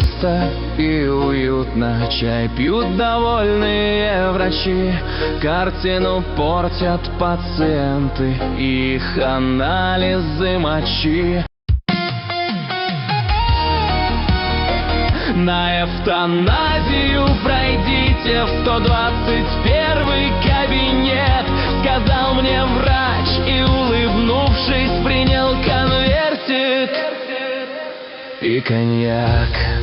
чисто и уютно, чай пьют довольные врачи. Картину портят пациенты и их анализы мочи. На эвтаназию пройдите в 121 кабинет, сказал мне врач и, улыбнувшись, принял конвертик и коньяк.